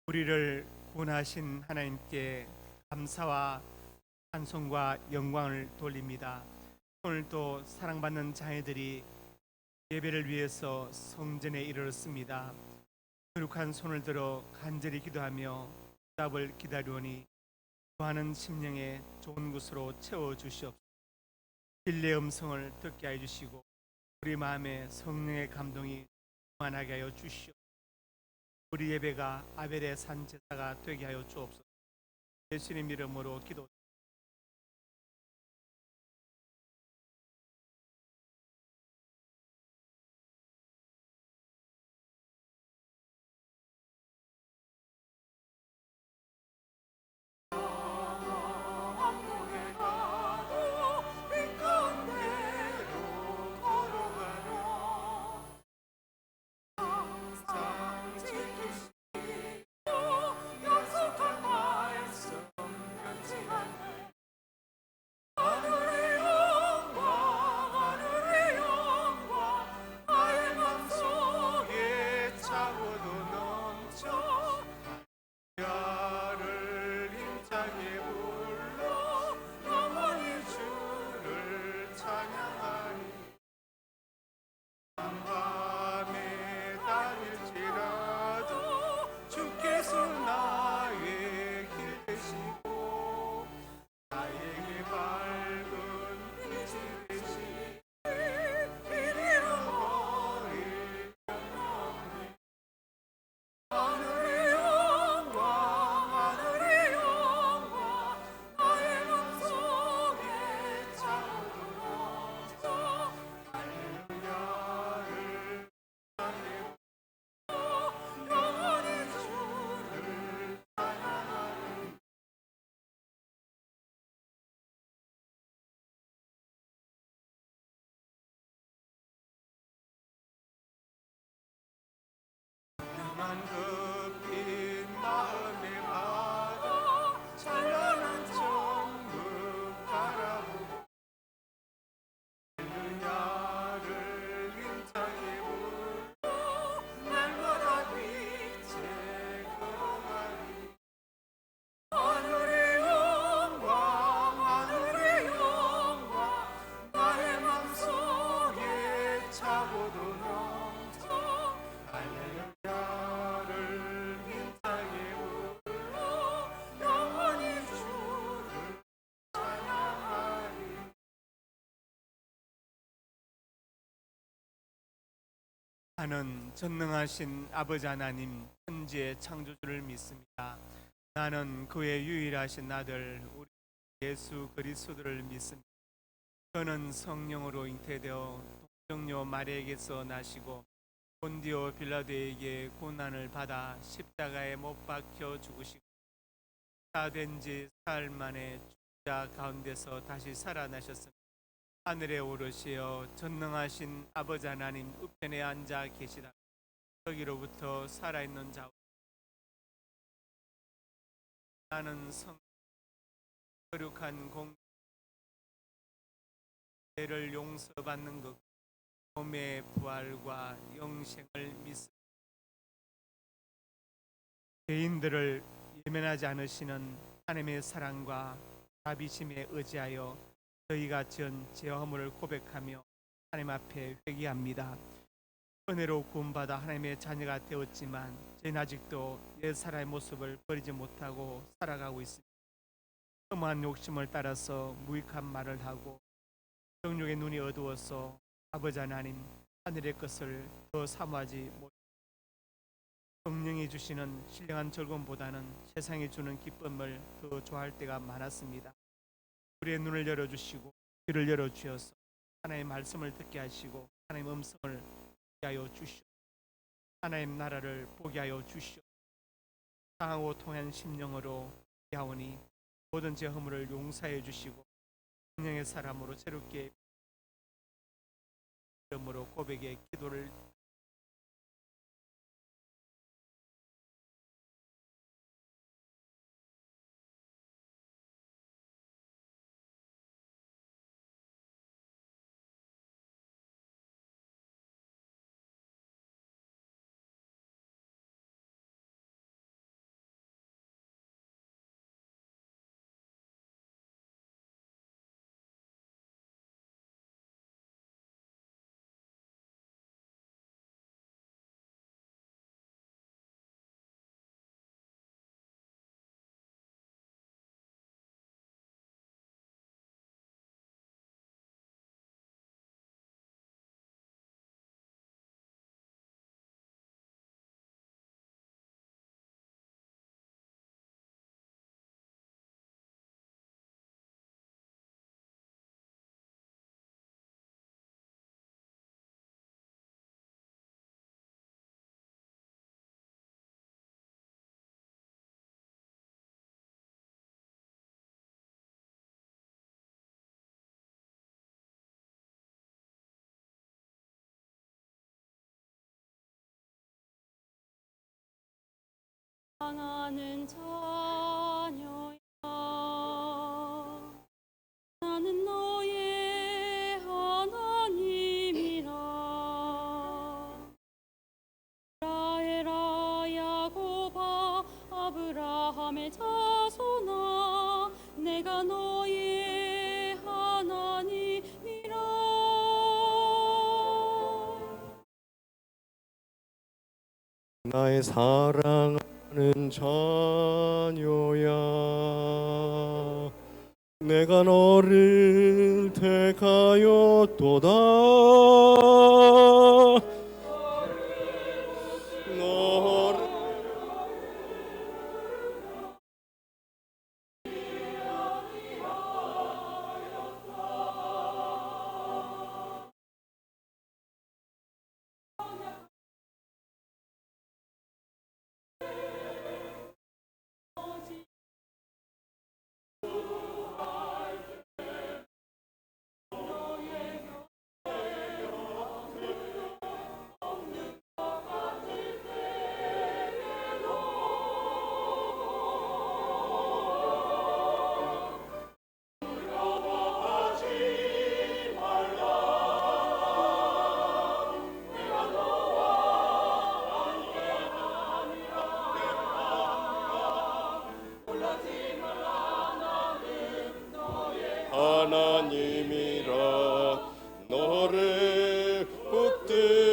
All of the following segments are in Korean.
우리를 구원하신 하나님께 감사와 찬송과 영광을 돌립니다. 오늘도 사랑받는 자녀들이 예배를 위해서 성전에 이르렀습니다. 거룩한 손을 들어 간절히 기도하며 답을 기다리오니 구하는 심령에 좋은 곳으로 채워주시옵소서. 진리의 음성을 듣게 하여 주시고 우리 마음에 성령의 감동이 충만하게 하여 주시옵소서. 우리 예배가 아벨의 산 제사가 되게 하여 주옵소서. 예수님 이름으로 기도. 급히 마음의 바다 찬란한 천국 바라보고 할렐루야를 힘차게 불러 날마다 빛에 걸어가리. 하늘의 영광 하늘의 영광 나의 맘속에 차고도 넘쳐 할렐루야 나는 전능하신 아버지 하나님 천지의 창조주를 믿습니다. 나는 그의 유일하신 아들 우리 예수 그리스도를 믿습니다. 그는 성령으로 잉태되어 동정녀 마리아에게서 나시고 본디오 빌라도에게 고난을 받아 십자가에 못 박혀 죽으시고 다 된 지 사흘 만에 죽자 가운데서 다시 살아나셨습니다. 하늘에 오르시어 전능하신 아버지 하나님 우편에 앉아 계시다. 거기로부터 살아있는 자 나는 성 거룩한 공 죄를 용서받는 것 몸의 부활과 영생을 믿습니다. 죄인들을 예면하지 않으시는 하나님의 사랑과 자비심에 의지하여 저희가 지은 죄 허물을 고백하며 하나님 앞에 회개합니다. 은혜로 구원받아 하나님의 자녀가 되었지만 저희는 아직도 옛사람의 모습을 버리지 못하고 살아가고 있습니다. 험한 욕심을 따라서 무익한 말을 하고 정욕의 눈이 어두워서 아버지 하나님 하늘의 것을 더 사모하지 못. 성령이 주시는 신령한 즐거움보다는 세상이 주는 기쁨을 더 좋아할 때가 많았습니다. 우리의 눈을 열어주시고 귀를 열어주셔서 하나님의 말씀을 듣게 하시고 하나님의 음성을 듣게 하여 주시오. 하나님 나라를 보게 하여 주시오. 상하고 통한 심령으로 기하오니 모든 제 허물을 용서해 주시고 성령의 사람으로 새롭게 이름으로 고백의 기도를 사랑하는 자녀야, 나는 너의 하나님이라. 이스라엘아, 야곱아, 아브라함의 자손아, 내가 너의 하나님이라. 나의 사랑하는 자녀야, 내가 너를 택하였도다. 너를 하나님이라. 너를 붙들리라.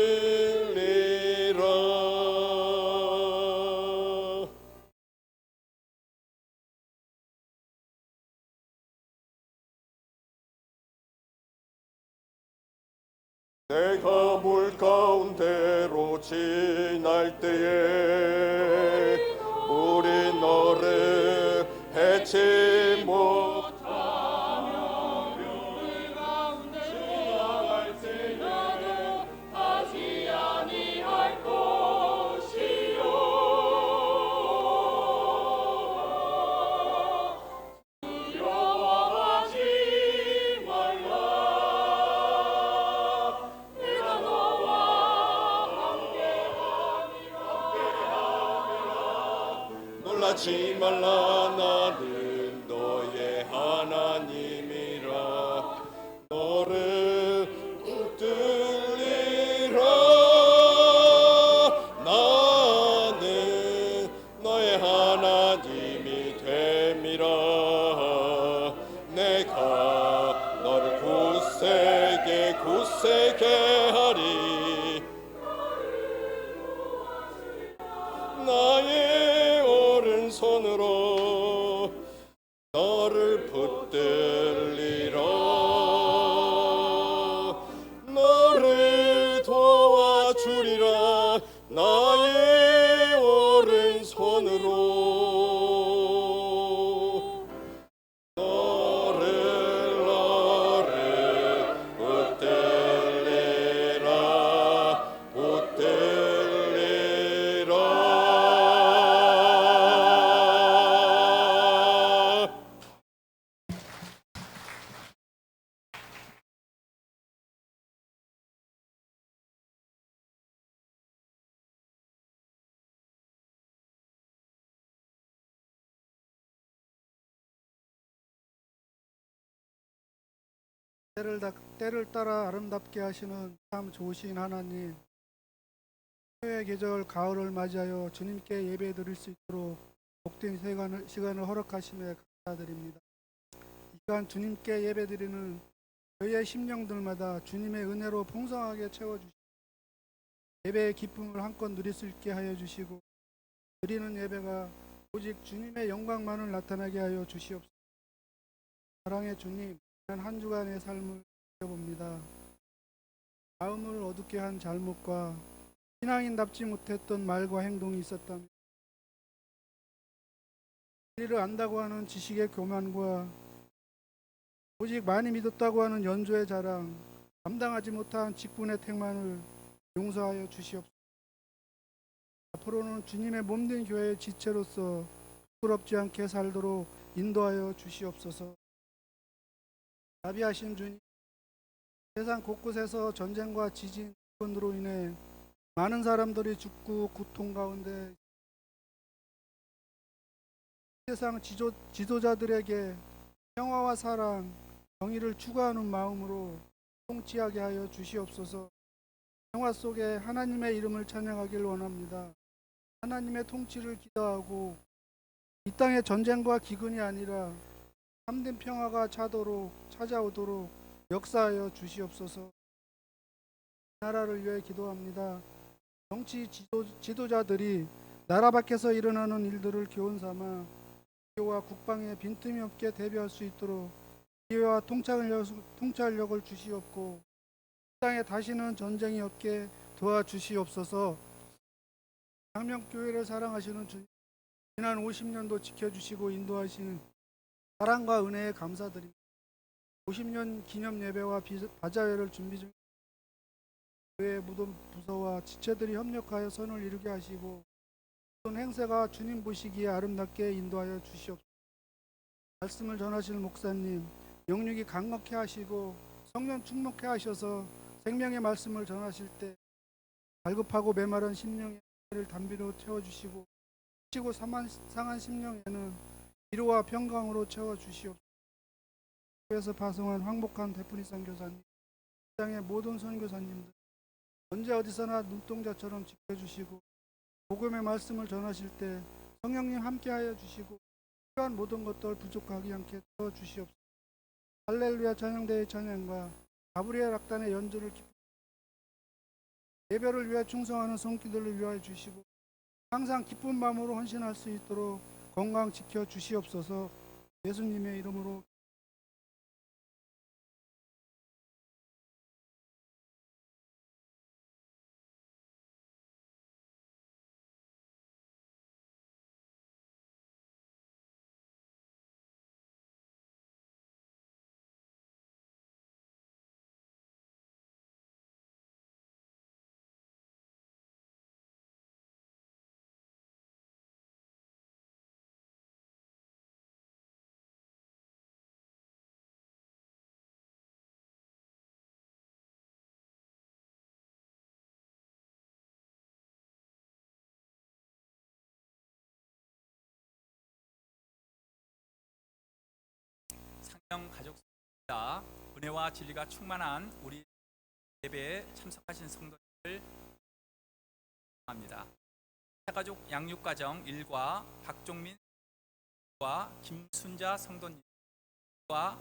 내가 물 가운데로 지날 때에 물이 너를 해치 못 놀라지 말라. 나는 너의 하나님이라. 너를 붙들리라. 나는 너의 하나님이 됨이라. 내가 너를 굳세게 하리. 나의 오른손으로 너를 붙들리라. 너를 도와 때를 따라 아름답게 하시는 참 좋으신 하나님, 해외 계절 가을을 맞이하여 주님께 예배 드릴 수 있도록 복된 시간을 허락하심에 감사드립니다. 이 시간 주님께 예배 드리는 저희의 심령들마다 주님의 은혜로 풍성하게 채워주시고 예배의 기쁨을 한껏 누릴 수 있게 하여 주시고 드리는 예배가 오직 주님의 영광만을 나타나게 하여 주시옵소서. 사랑의 주님, 지난 한 주간의 삶을 지켜봅니다. 마음을 어둡게 한 잘못과 신앙인답지 못했던 말과 행동이 있었다면 진리를 안다고 하는 지식의 교만과 오직 많이 믿었다고 하는 연조의 자랑, 감당하지 못한 직분의 택만을 용서하여 주시옵소서. 앞으로는 주님의 몸된 교회의 지체로서 부끄럽지 않게 살도록 인도하여 주시옵소서. 자비하신 주님, 세상 곳곳에서 전쟁과 지진, 사건으로 인해 많은 사람들이 죽고 고통 가운데 세상 지도자들에게 평화와 사랑, 정의를 추구하는 마음으로 통치하게 하여 주시옵소서. 평화 속에 하나님의 이름을 찬양하길 원합니다. 하나님의 통치를 기도하고 이 땅의 전쟁과 기근이 아니라 참된 평화가 찾아오도록 역사하여 주시옵소서. 나라를 위해 기도합니다. 정치 지도자들이 나라 밖에서 일어나는 일들을 교훈 삼아 기회와 국방에 빈틈이 없게 대비할 수 있도록 기회와 통찰력을 주시옵고 이 땅에 다시는 전쟁이 없게 도와주시옵소서. 장명교회를 사랑하시는 주님, 지난 50년도 지켜주시고 인도하시는 사랑과 은혜에 감사드립니다. 50년 기념 예배와 바자회를 준비 중 교회 무덤 부서와 지체들이 협력하여 선을 이루게 하시고 모든 행세가 주님 보시기에 아름답게 인도하여 주시옵소서. 말씀을 전하실 목사님 영육이 강건케 하시고 성령 충만케 하셔서 생명의 말씀을 전하실 때 갈급하고 메마른 심령의 를 담비로 채워주시고 치고 상한 심령에는 위로와 평강으로 채워주시옵소서. 교회에서 파송한 황복한 대프리 선교사님, 땅의 모든 선교사님들 언제 어디서나 눈동자처럼 지켜주시고 복음의 말씀을 전하실 때 성령님 함께하여 주시고 필요한 모든 것들 부족하지 않게 채워주시옵소서. 할렐루야 찬양대의 찬양과 가브리엘 악단의 연주를 예배를 위해 충성하는 손길들을 위하여 주시고 항상 기쁜 마음으로 헌신할 수 있도록 건강 지켜 주시옵소서. 예수님의 이름으로 상영 가족입니다. 은혜와 진리가 충만한 우리 예배에 참석하신 성도님을 합니다. 가족 양육가정 1과 박종민과 김순자 성도님과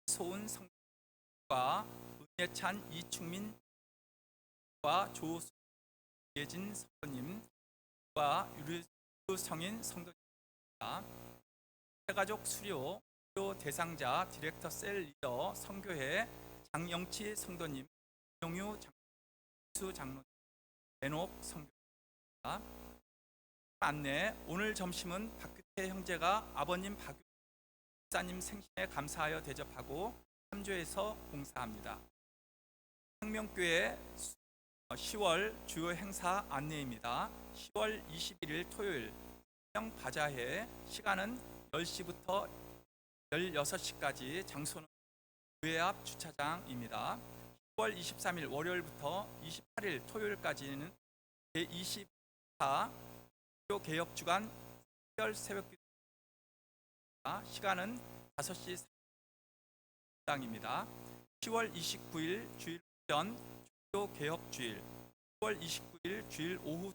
소은 성도님과 은예찬 이충민과 조수 예진 성도님과 유성인 성도님입니다. 가족 수료 대상자 디렉터 셀 리더 성교회 장영치 성도님, 정유 장수 장로님, 배녹 성교입니다. 안내, 오늘 점심은 박규태 형제가 아버님 박사님 생신에 감사하여 대접하고 참조해서 봉사합니다. 생명교회 10월 주요 행사 안내입니다. 10월 21일 토요일 생명 바자회, 시간은 10시부터 16시까지, 장소는 교회 앞 주차장입니다. 10월 23일 월요일부터 28일 토요일까지는 제24 개혁주간 새벽 기도, 시간은 5시 당입니다. 10월 29일 주일 오전 종교 개혁 주일, 10월 29일 주일 오후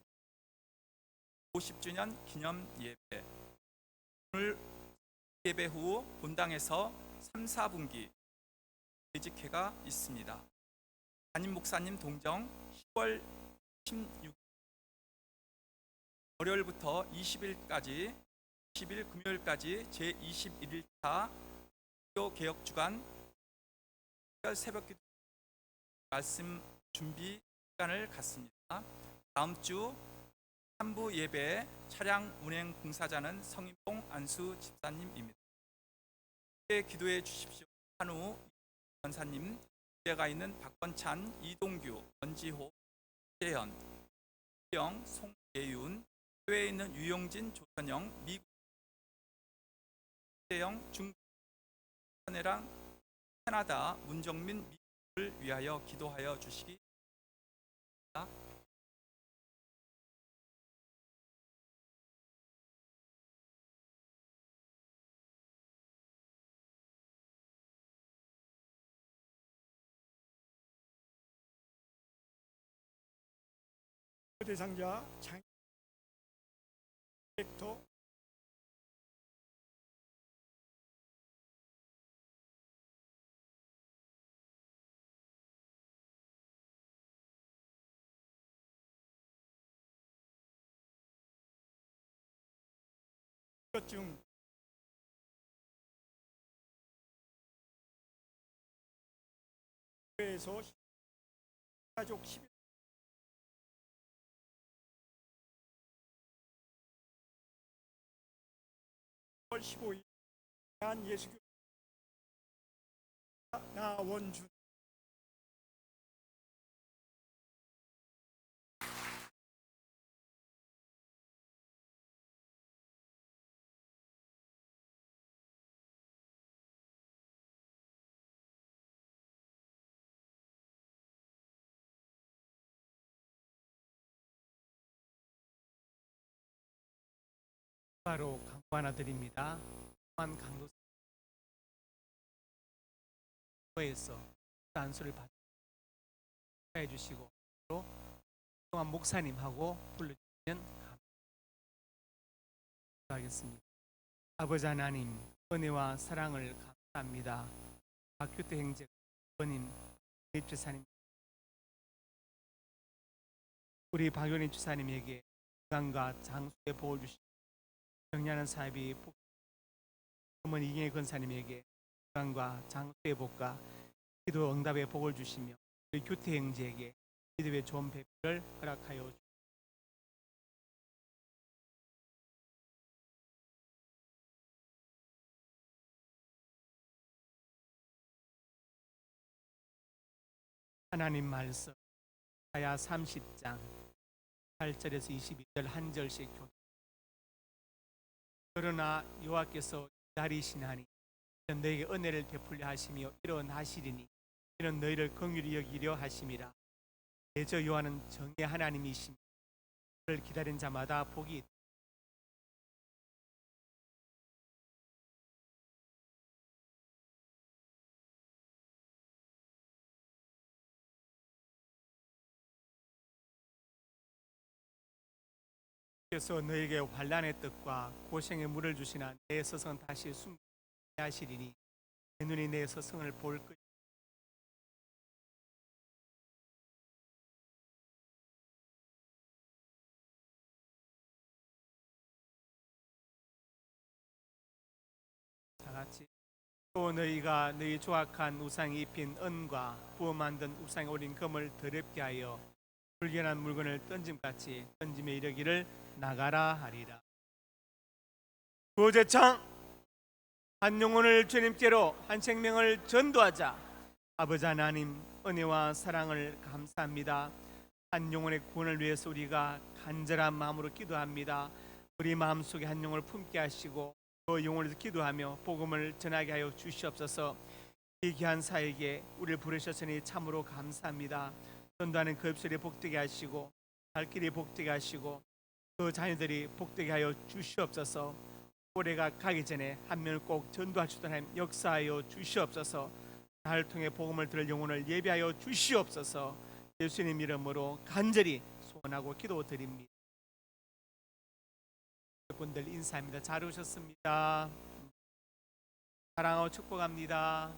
50주년 기념 예배. 오늘 예배 후 본당에서 3, 4분기 대직회가 있습니다. 담임 목사님 동정 10월 16일 월요일부터 20일 금요일까지 제21일차 종교 개혁 주간 새벽 기도 말씀 준비 시간을 갖습니다. 다음 주 3부 예배 차량 운행 공사자는 성인봉 안수 집사님입니다. 함께 기도해 주십시오. 한우 전사님, 예가 있는 박건찬, 이동규, 권지호, 재현, 영, 송예윤, 교회에 있는 유용진, 조선영, 미국, 태영, 중국, 현애랑 캐나다, 문정민, 미국을 위하여 기도하여 주시기 바랍니다. 대상자 장 렉터 중 교회에서 가족 10일 15일 대한 예수교 나원준 바로 강구 하나 드립니다. 강도에서 안수를 받해 주시고 또 동안 목사님하고 불러주시면 감사하겠습니다. 아버지 하나님, 은혜와 사랑을 감사합니다. 박규태 행제 부모님, 집사님, 우리 박연희 주사님에게 건강과 장수의 복을 주시고 정리하는 사업이 어머니 이경희 권사님에게 건강과 장수의 복과 기도 응답의 복을 주시며 우리 규태 형제에게 기도의 좋은 배필을 허락하여 주시옵소서. 하나님 말씀 이사야 30장 8절에서 22절 한 절씩 교독. 그러나 여호와께서 기다리시나니 이는 너에게 은혜를 베풀려 하시며 일어나시리니 이는 너희를 긍휼히 여기려 하심이라. 대저 여호와는 정의 하나님이시며 그를 기다린 자마다 복이 있다. 그래서 너에게 환난의 뜻과 고생의 물을 주시나 내 서성은 다시 숨게 하시리니 내 눈이 내 서성을 볼 것이다. 다 같이. 또 너희가 너희 조악한 우상이 입힌 은과 부어 만든 우상에 올린 금을 더럽게 하여 불결한 물건을 던짐같이 던짐에 이르기를 나가라 하리라. 구제창 한 영혼을 주님께로 한 생명을 전도하자. 아버지 하나님, 은혜와 사랑을 감사합니다. 한 영혼의 구원을 위해서 우리가 간절한 마음으로 기도합니다. 우리 마음속에 한 영혼을 품게 하시고 그 영혼을 기도하며 복음을 전하게 하여 주시옵소서. 이 귀한 사에게 우리를 부르셨으니 참으로 감사합니다. 전도하는 그 입술이 복되게 하시고 발길이 복되게 하시고 그 자녀들이 복되게 하여 주시옵소서. 올해가 가기 전에 한 명을 꼭 전도할 수 있도록 역사하여 주시옵소서. 나를 통해 복음을 들을 영혼을 예비하여 주시옵소서. 예수님 이름으로 간절히 소원하고 기도드립니다. 분들 인사합니다. 잘 오셨습니다. 사랑하고 축복합니다.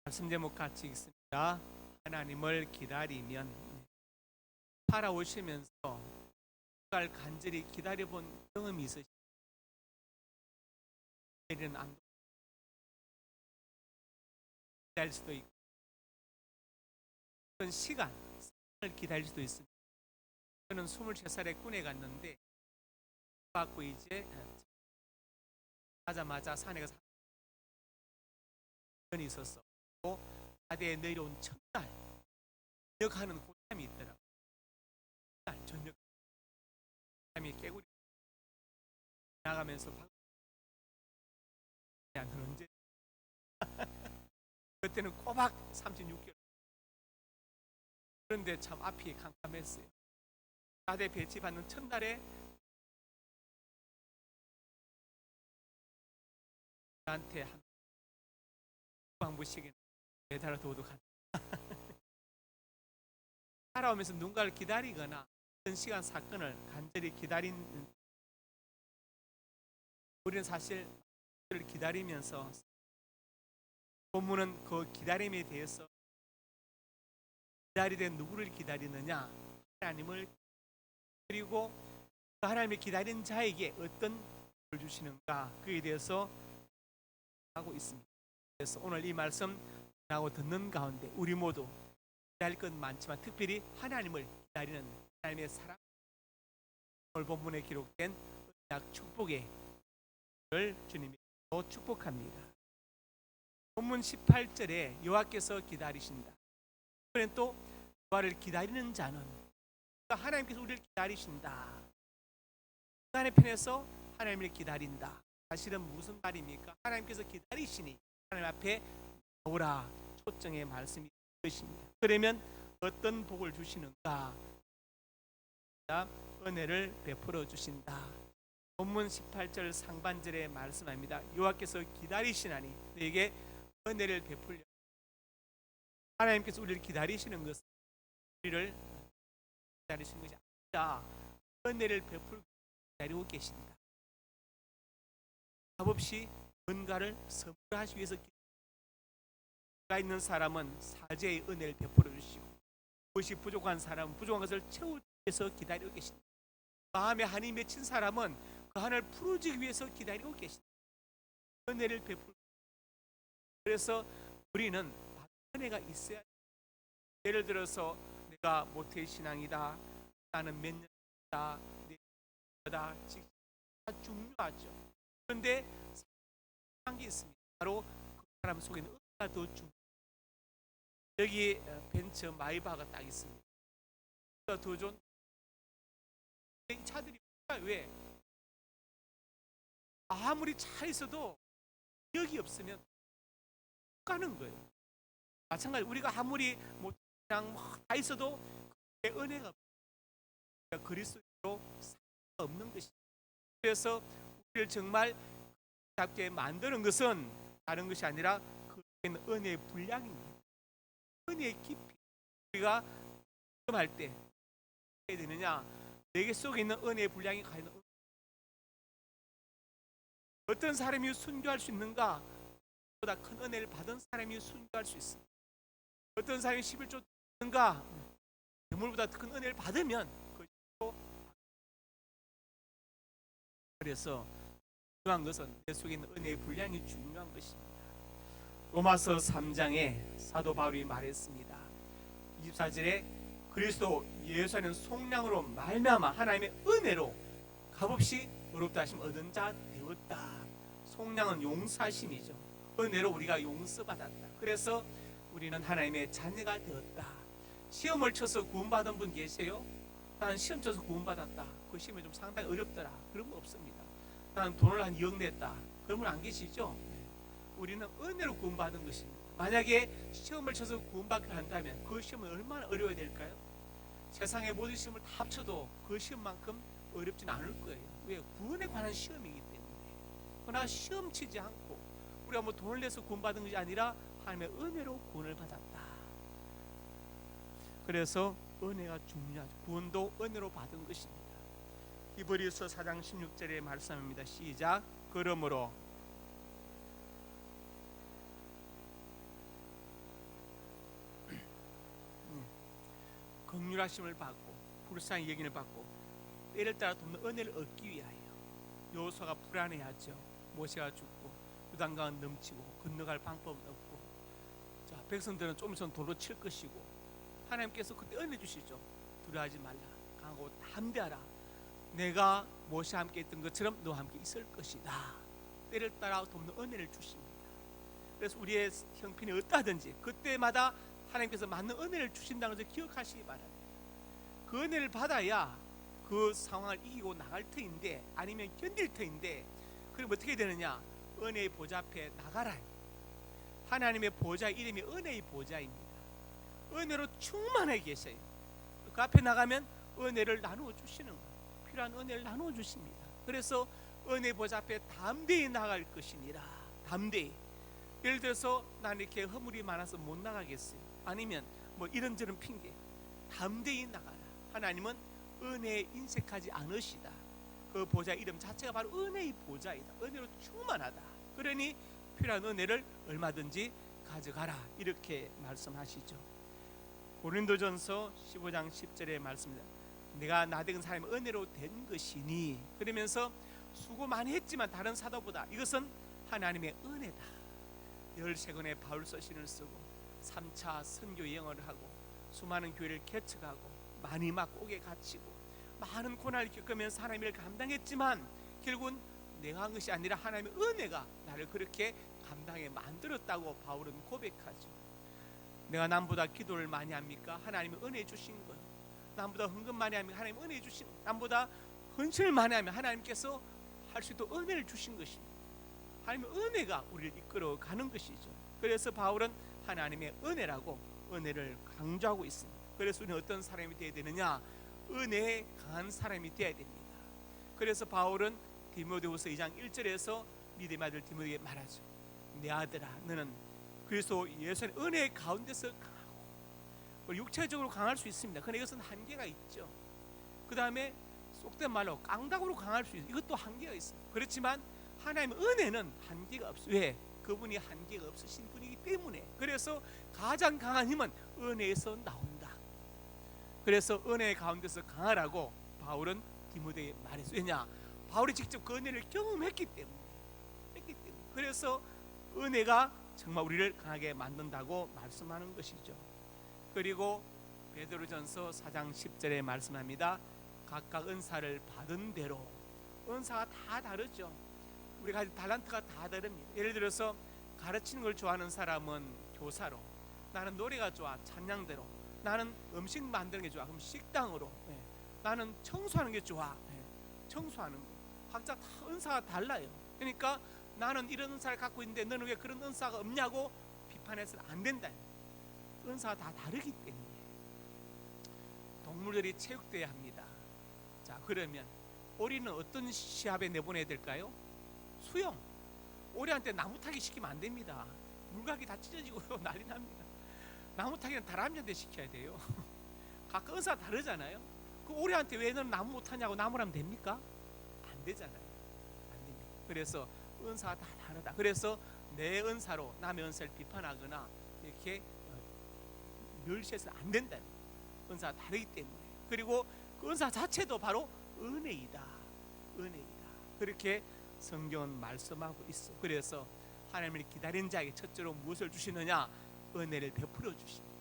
말씀 제목 같이 읽습니다. 하나님을 기다리면. 살아오시면서 그걸 간절히 기다려본 경험이 있으시죠? 내일은 안 기다릴 수도 있고 어떤 시간을 기다릴 수도 있습니다. 저는 23살에 군에 갔는데 받고 이제 하자마자 산에 가서 전이 있었어. 바다에 내려온 첫날 저녁하는 고참이 있더라고요. 첫날 저녁 고참이 깨구리 나가면서 야, 넌 언제 그때는 꼬박 36개월. 그런데 참 앞이 캄캄했어요. 바다에 배치받는 첫날에 나한테 한 방부씩에 매달아 두어도 간다. 살아오면서 누군가를 기다리거나 어떤 시간 사건을 간절히 기다린 우리는 사실 그를 기다리면서 본문은 그 기다림에 대해서 기다리되 누구를 기다리느냐? 하나님을. 그리고 그 하나님을 기다린 자에게 어떤 걸 주시는가? 그에 대해서 하고 있습니다. 그래서 오늘 이 말씀 나고 듣는 가운데 우리 모두 기다릴 것 많지만 특별히 하나님을 기다리는 하나님의 사랑, 오늘 본문에 기록된 언약 축복의 주님이 또 축복합니다. 본문 18절에 여호와께서 기다리신다. 이번엔 또 여호와를 기다리는 자는 하나님께서 우리를 기다리신다. 인간의 편에서 하나님을 기다린다. 사실은 무슨 말입니까? 하나님께서 기다리시니 하나님 앞에 나오라 초청의 말씀이 것입니다. 그러면 어떤 복을 주시는가? 은혜를 베풀어 주신다. 본문 18절 상반절에 말씀합니다. 여호와께서 기다리시나니 너에게 은혜를 베풀려. 하나님께서 우리를 기다리시는 것은 우리를 기다리시는 것이 아니다. 은혜를 베풀고 기다리고 계신다. 값없이 뭔가를 선물하시기 위해서 기다리가 있는 사람은 사죄의 은혜를 베풀어 주시고 무엇이 부족한 사람은 부족한 것을 채우기 위해서 기다리고 계신다. 마음에 한이 맺힌 사람은 그 한을 풀어주기 위해서 기다리고 계신다. 은혜를 베풀고. 그래서 우리는 은혜가 있어야 돼. 예를 들어서 내가 모태신앙이다, 나는 몇 년이다, 내가 다 중요하죠. 그런데 한 게 있습니다. 바로 그 사람 속에는 은혜가 더 중요해요. 여기 벤츠 마이바가 딱 있습니다. 더 좋은 이 차들이 왜 아무리 차 있어도 여기 없으면 못 가는 거예요. 마찬가지 우리가 아무리 뭐 그냥 다 있어도 그게 은혜가 그리스도로 없는 것이죠. 그래서 우리를 정말 잡게 만드는 것은 다른 것이 아니라 그 은혜의 분량입니다. 은혜의 깊이. 우리가 할 때 해야 되느냐? 내게 속에 있는 은혜의 분량이 과연 어떤 사람이 순교할 수 있는가? 보다 큰 은혜를 받은 사람이 순교할 수 있습니다. 어떤 사람이 11조 있는가? 괴물보다 큰 은혜를 받으면 그래서 중요한 것은 내 속에 있는 은혜의 분량이 중요한 것입니다. 로마서 3장에 사도 바울이 말했습니다. 24절에 그리스도 예수 안에 속량으로 말미암아 하나님의 은혜로 값없이 의롭다 하심 얻은 자 되었다. 속량은 용서하심이죠. 은혜로 우리가 용서받았다. 그래서 우리는 하나님의 자녀가 되었다. 시험을 쳐서 구원받은 분 계세요? 나는 시험 쳐서 구원받았다. 그 시험이 좀 상당히 어렵더라. 그런 건 없습니다. 나는 돈을 한 2억 냈다. 그런 분 안 계시죠? 우리는 은혜로 구원받은 것입니다. 만약에 시험을 쳐서 구원받게 한다면 그 시험은 얼마나 어려워야 될까요? 세상의 모든 시험을 다 합쳐도 그 시험만큼 어렵진 않을 거예요. 왜? 구원에 관한 시험이기 때문에. 그러나 시험 치지 않고 우리가 뭐 돈을 내서 구원받은 것이 아니라 하나님의 은혜로 구원을 받았다. 그래서 은혜가 중요하죠. 구원도 은혜로 받은 것입니다. 히브리서 4장 16절의 말씀입니다. 시작. 그러므로 긍휼하심을 받고 불쌍히 여김을 받고 때를 따라 돕는 은혜를 얻기 위하여 여호수아가 불안해하죠. 모세가 죽고 요단강은 넘치고 건너갈 방법은 없고, 자, 백성들은 좀 있으면 돌로 칠 것이고, 하나님께서 그때 은혜 주시죠. 두려워하지 말라, 강하고 담대하라. 내가 모세와 함께 있던 것처럼 너와 함께 있을 것이다. 때를 따라 돕는 은혜를 주십니다. 그래서 우리의 형편이 어떠하든지 그때마다 하나님께서 맞는 은혜를 주신다는 것을 기억하시기 바랍니다. 그 은혜를 받아야 그 상황을 이기고 나갈 터인데, 아니면 견딜 터인데, 그럼 어떻게 되느냐? 은혜의 보좌 앞에 나가라. 하나님의 보좌 이름이 은혜의 보좌입니다. 은혜로 충만하게 계세요. 그 앞에 나가면 은혜를 나누어 주시는 거예요. 필요한 은혜를 나누어 주십니다. 그래서 은혜 보좌 앞에 담대히 나갈 것이니라. 담대히. 예를 들어서 나는 이렇게 허물이 많아서 못 나가겠어요. 아니면 뭐 이런저런 핑계. 담대히 나가라. 하나님은 은혜에 인색하지 않으시다. 그 보좌 이름 자체가 바로 은혜의 보좌이다. 은혜로 충만하다. 그러니 필요한 은혜를 얼마든지 가져가라. 이렇게 말씀하시죠. 고린도전서 15장 10절의 말씀입니다. 내가 나된 사람의 은혜로 된 것이니, 그러면서 수고 많이 했지만 다른 사도보다 이것은 하나님의 은혜다. 13권의 바울 서신을 쓰고 3차 선교 여행을 하고 수많은 교회를 개척하고 많이 막 옥에 갇히고 많은 고난을 겪으면서 하나님의 일을 감당했지만 결국은 내가 한 것이 아니라 하나님의 은혜가 나를 그렇게 감당해 만들었다고 바울은 고백하죠. 내가 남보다 기도를 많이 합니까? 하나님의 은혜 주신 거예요. 남보다 헌금 많이 하면 하나님 은혜 주신 거예요. 남보다 헌신을 많이 하면 하나님께서 할 수 있도록 은혜를 주신 것입니다. 하나님의 은혜가 우리를 이끌어 가는 것이죠. 그래서 바울은 하나님의 은혜라고 은혜를 강조하고 있습니다. 그래서 우리는 어떤 사람이 되어야 되느냐? 은혜에 강한 사람이 되어야 됩니다. 그래서 바울은 디모데후서 2장 1절에서 믿음의 아들 디모데에게 말하죠. 내 아들아, 너는 그리스도 예수의 은혜 가운데서 강하고, 육체적으로 강할 수 있습니다. 그런데 이것은 한계가 있죠. 그 다음에 속된 말로 깡다구로 강할 수 있어요. 이것도 한계가 있습니다. 그렇지만 하나님의 은혜는 한계가 없어요. 왜? 그분이 한계가 없으신 분이기 때문에. 그래서 가장 강한 힘은 은혜에서 나온다. 그래서 은혜 가운데서 강하라고 바울은 디모데에게 말했어요. 왜냐? 바울이 직접 그 은혜를 경험했기 때문에. 그래서 은혜가 정말 우리를 강하게 만든다고 말씀하는 것이죠. 그리고 베드로전서 4장 10절에 말씀합니다. 각각 은사를 받은 대로. 은사가 다 다르죠. 우리가 가진 달란트가 다 다릅니다. 예를 들어서 가르치는 걸 좋아하는 사람은 교사로, 나는 노래가 좋아 찬양대로, 나는 음식 만드는 게 좋아 그럼 식당으로, 나는 청소하는 게 좋아 청소하는 거. 각자 다 은사가 달라요. 그러니까 나는 이런 은사를 갖고 있는데 너는 왜 그런 은사가 없냐고 비판해서는 안 된다. 은사가 다 다르기 때문에. 동물들이 체육대회 합니다. 자, 그러면 오리는 어떤 시합에 내보내야 될까요? 수영. 오리한테 나무 타기 시키면 안 됩니다. 물각이 다 찢어지고 난리 납니다. 나무 타기는 다람쥐한테 시켜야 돼요. 각각 은사가 다르잖아요. 그 오리한테 왜 너는 나무 못 타냐고 나무를 하면 됩니까? 안 되잖아요. 안 됩니다. 그래서 은사가 다 다르다. 그래서 내 은사로 남의 은사를 비판하거나 이렇게 멸시해서는 안 된다. 은사가 다르기 때문에. 그리고 그 은사 자체도 바로 은혜이다. 은혜이다. 그렇게 성경은 말씀하고 있어. 그래서 하나님을 기다린 자에게 첫째로 무엇을 주시느냐? 은혜를 베풀어 주십니다.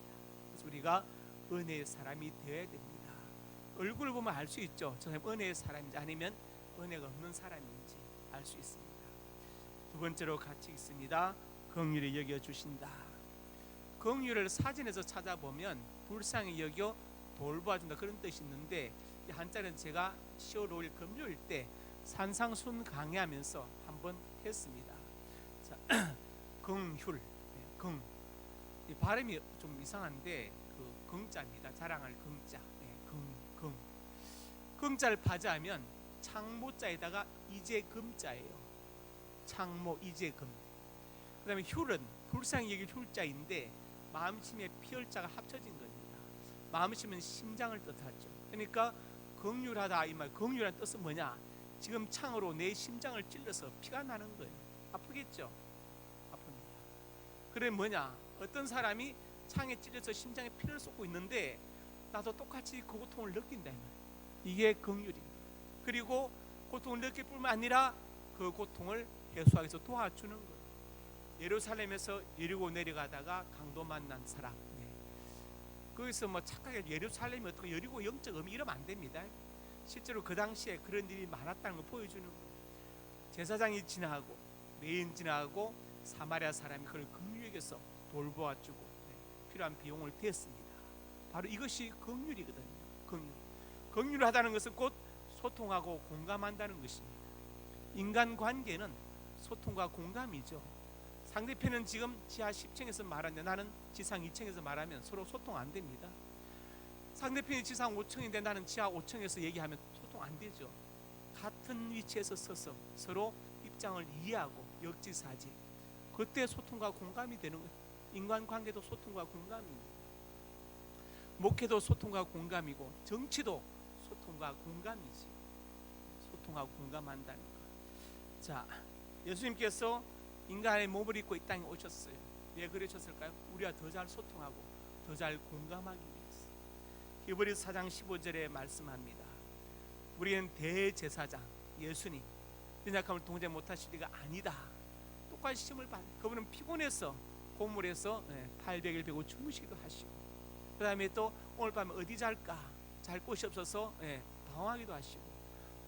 그래서 우리가 은혜의 사람이 되어야 됩니다. 얼굴을 보면 알 수 있죠. 저 사람 은혜의 사람인지 아니면 은혜가 없는 사람인지 알 수 있습니다. 두 번째로 같이 있습니다. 긍휼히 여겨 주신다. 긍휼을 사전에서 찾아보면 불쌍히 여겨 돌봐준다 그런 뜻이 있는데, 이 한자는 제가 10월 5일 금요일 때 산상순 강의하면서 한번 했습니다. 자, 긍휼, 긍. 이 발음이 좀 이상한데 그 긍자입니다. 자랑할 긍자, 긍. 긍자를 파자하면 창모자에다가 이제금자예요. 창모 이제금. 그다음에 휼은 불쌍히 여길 휼자인데 마음심의 피혈자가 합쳐진 겁니다. 마음심은 심장을 뜻하죠. 그러니까 긍휼하다 이 말, 긍휼한 뜻은 뭐냐? 지금 창으로 내 심장을 찔러서 피가 나는 거예요. 아프겠죠? 아픕니다. 그래 뭐냐? 어떤 사람이 창에 찔려서 심장에 피를 쏟고 있는데 나도 똑같이 그 고통을 느낀다 이 말이에요. 이게 긍휼입니다. 그리고 고통을 느낄 뿐만 아니라 그 고통을 해소하기 위해서 도와주는 거예요. 예루살렘에서 여리고 내려가다가 강도 만난 사람, 거기서 뭐 착하게 예루살렘이 어떻게 여리고 영적 의미 이러면 안 됩니다. 실제로 그 당시에 그런 일이 많았다는 걸 보여주는 거예요. 제사장이 지나가고 레인 지나가고 사마리아 사람이 그걸 긍휼히 여겨서 돌보아주고 필요한 비용을 대었습니다. 바로 이것이 긍휼이거든요. 긍휼하다는 것은 곧 소통하고 공감한다는 것입니다. 인간관계는 소통과 공감이죠. 상대편은 지금 지하 10층에서 말하는데 나는 지상 2층에서 말하면 서로 소통 안 됩니다. 상대편이 지상 5층인데 나는 지하 5층에서 얘기하면 소통 안 되죠. 같은 위치에서 서서 서로 입장을 이해하고 역지사지, 그때 소통과 공감이 되는 거예요. 인간관계도 소통과 공감입니다. 목회도 소통과 공감이고 정치도 소통과 공감이지. 소통하고 공감한다는 거. 자, 예수님께서 인간의 몸을 입고 이 땅에 오셨어요. 왜 그러셨을까요? 우리가 더 잘 소통하고 더 잘 공감하기 위해서. 히브리서 4장 15절에 말씀합니다. 우리는 대제사장 예수님 연약함을 동정 못하실 리가 아니다. 똑같이 시험을 받. 그분은 피곤해서 고물에서 800일 배고 주무시기도 하시고, 그 다음에 또 오늘 밤에 어디 잘까 잘 곳이 없어서 방황하기도 하시고,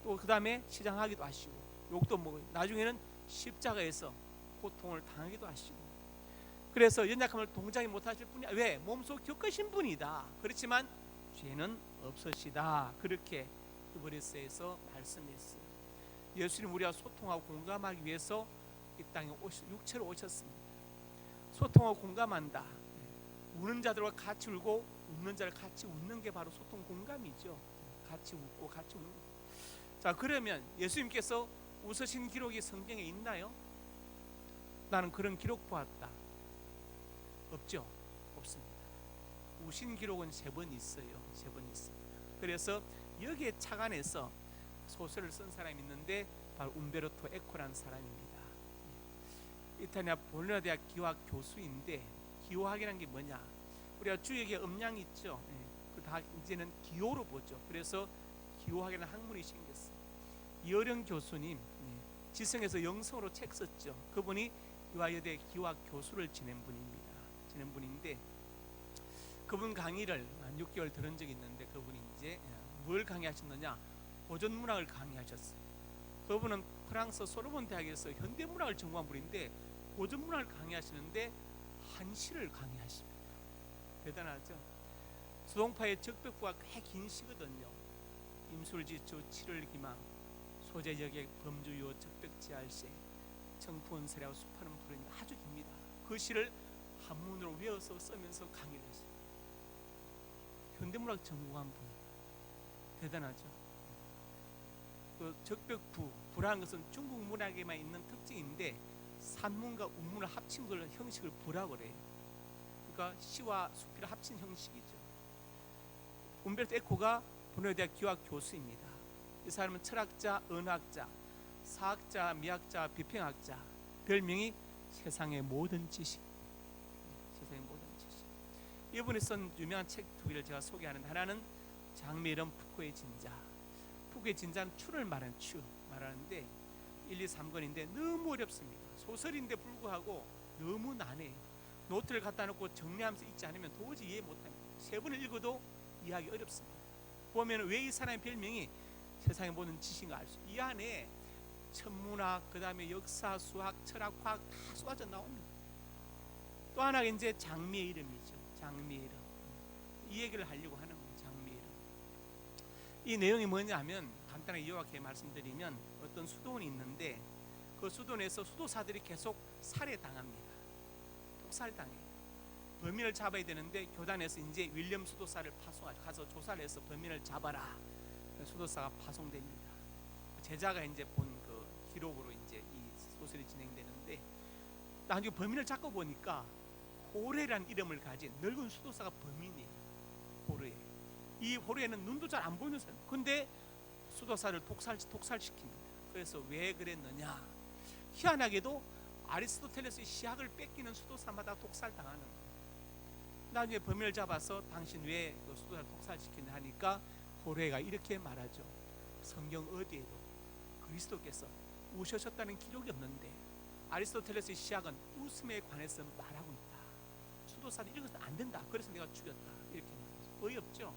또 그 다음에 시장하기도 하시고, 욕도 먹어요. 나중에는 십자가에서 고통을 당하기도 하시고. 그래서 연약함을 동정이 못하실 분이 왜? 몸속 겪으신 분이다. 그렇지만 죄는 없으시다. 그렇게 히브리서에서 말씀했어요. 예수님 우리와 소통하고 공감하기 위해서 이 땅에 육체로 오셨습니다. 소통하고 공감한다. 우는 자들과 같이 울고 웃는 자를 같이 웃는 게 바로 소통 공감이죠. 같이 웃고 같이 웃는. 자, 그러면 예수님께서 웃으신 기록이 성경에 있나요? 나는 그런 기록 보았다. 없죠? 없습니다. 우신 기록은 3번 있어요. 3번 있습니다. 그래서 여기에 착안해서 소설을 쓴 사람이 있는데 바로 움베르토 에코라는 사람입니다. 이탈리아 볼로냐 대학 기호학 교수인데, 기호학이라는 게 뭐냐? 우리가 주역에 음양이 있죠. 그 다 이제는 기호로 보죠. 그래서 기호학이라는 학문이 생겼어요. 이어령 교수님, 지성에서 영성으로 책 썼죠. 그분이 유아여대 기호학 교수를 지낸 분인데 그분 강의를 한 6개월 들은 적이 있는데, 그분이 이제 뭘 강의하셨느냐? 고전문학을 강의하셨어요. 그분은 프랑스 소르본 대학에서 현대문학을 전공한 분인데 고전문학을 강의하시는데 한시를 강의하십니다. 대단하죠? 수동파의 적벽부가 꽤 긴 시거든요. 임술지추 7월 기망 소재역의 범주요 적벽지할세 청풍은세라고 수파는 부르는 아주 깁니다. 그 시를 한문으로 외워서 쓰면서 강의를 했어요. 현대문학 전공한 분, 대단하죠. 그 적벽부, 부라는 것은 중국 문학에만 있는 특징인데 산문과 운문을 합친 걸 형식을 부라고 그래요. 그러니까 시와 수필을 합친 형식이죠. 움베르토 에코가 볼로냐 대학 기호학 교수입니다. 이 사람은 철학자, 언어학자, 사학자, 미학자, 비평학자. 별명이 세상의 모든 지식. 세상의 모든 지식. 이분이 쓴 유명한 책 2개를 제가 소개하는데, 하나는 장미의 이름 푸코의 진자. 푸코의 진자는 추를 말하는 추 말하는데 1, 2, 3권인데 너무 어렵습니다. 소설인데 불구하고 너무 난해요. 노트를 갖다 놓고 정리하면서 읽지 않으면 도저히 이해 못합니다. 3번을 읽어도 이해하기 어렵습니다. 보면 왜 이 사람의 별명이 세상의 모든 지식인가 알 수. 이 안에 천문학, 그 다음에 역사, 수학, 철학, 과학 다 쏟아져 나옵니다. 또 하나가 이제 장미의 이름이죠. 장미의 이름. 이 얘기를 하려고 하는 거예요. 장미의 이름. 이 내용이 뭐냐면 간단하게 요약해 말씀드리면, 어떤 수도원이 있는데 그 수도원에서 수도사들이 계속 살해당합니다. 독살당해요. 범인을 잡아야 되는데 교단에서 이제 윌리엄 수도사를 가서 조사를 해서 범인을 잡아라. 수도사가 파송됩니다. 제자가 이제 본 그 기록으로 이제 이 소설이 진행되는데, 나중에 범인을 잡고 보니까 호레라는 이름을 가진 늙은 수도사가 범인이에요. 호레. 이 호레는 눈도 잘 안 보이는 사람. 근데 수도사를 독살시킵니다. 그래서 왜 그랬느냐? 희한하게도 아리스토텔레스의 시학을 뺏기는 수도사마다 독살당하는 거예요. 나중에 범인을 잡아서 당신 왜 그 수도사를 독살시키냐 하니까 호레가 이렇게 말하죠. 성경 어디에도 그리스도께서 우셨다는 기록이 없는데 아리스토텔레스의 시학은 웃음에 관해서 말하고 있다. 수도사는 이런 것은 안 된다. 그래서 내가 죽였다. 이렇게 말하죠. 어이없죠?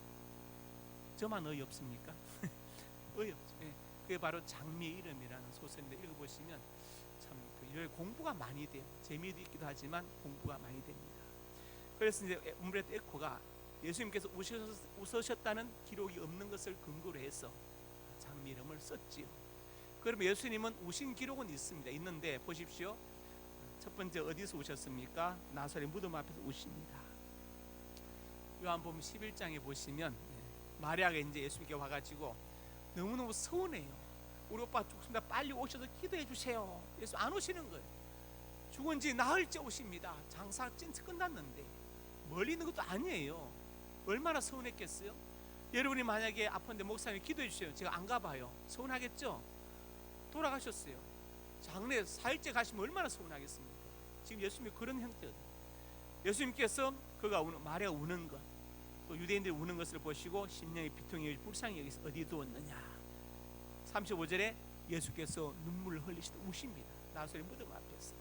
저만 어이없습니까? 어이없죠. 예. 그게 바로 장미의 이름이라는 소설인데 읽어보시면 참 공부가 많이 돼요. 재미도 있기도 하지만 공부가 많이 됩니다. 그래서 이제 움베르토 에코가 예수님께서 웃으셨다는 기록이 없는 것을 근거로 해서 장미 이름을 썼지요. 그러면 예수님은 우신 기록은 있습니다. 있는데 보십시오. 첫 번째 어디서 우셨습니까? 나사렛 무덤 앞에서 우십니다. 요한복음 11장에 보시면 마리아가 이제 예수님께 와가지고 너무너무 서운해요. 우리 오빠 죽습니다. 빨리 오셔서 기도해 주세요. 예수 안 오시는 거예요. 죽은지 나흘째 오십니다. 장사 진짜 끝났는데 멀리 있는 것도 아니에요. 얼마나 서운했겠어요? 여러분이 만약에 아픈데 목사님 기도해 주세요. 제가 안 가봐요. 서운하겠죠? 돌아가셨어요. 장례 4일째 가시면 얼마나 서운하겠습니까? 지금 예수님이 그런 형태거든요. 예수님께서 그가 마리아가 우는 것, 또 유대인들이 우는 것을 보시고 심령이 비통히 불쌍히 여기서 어디 두었느냐. 35절에 예수께서 눈물을 흘리시다 우십니다. 나사렛 무덤 앞에서.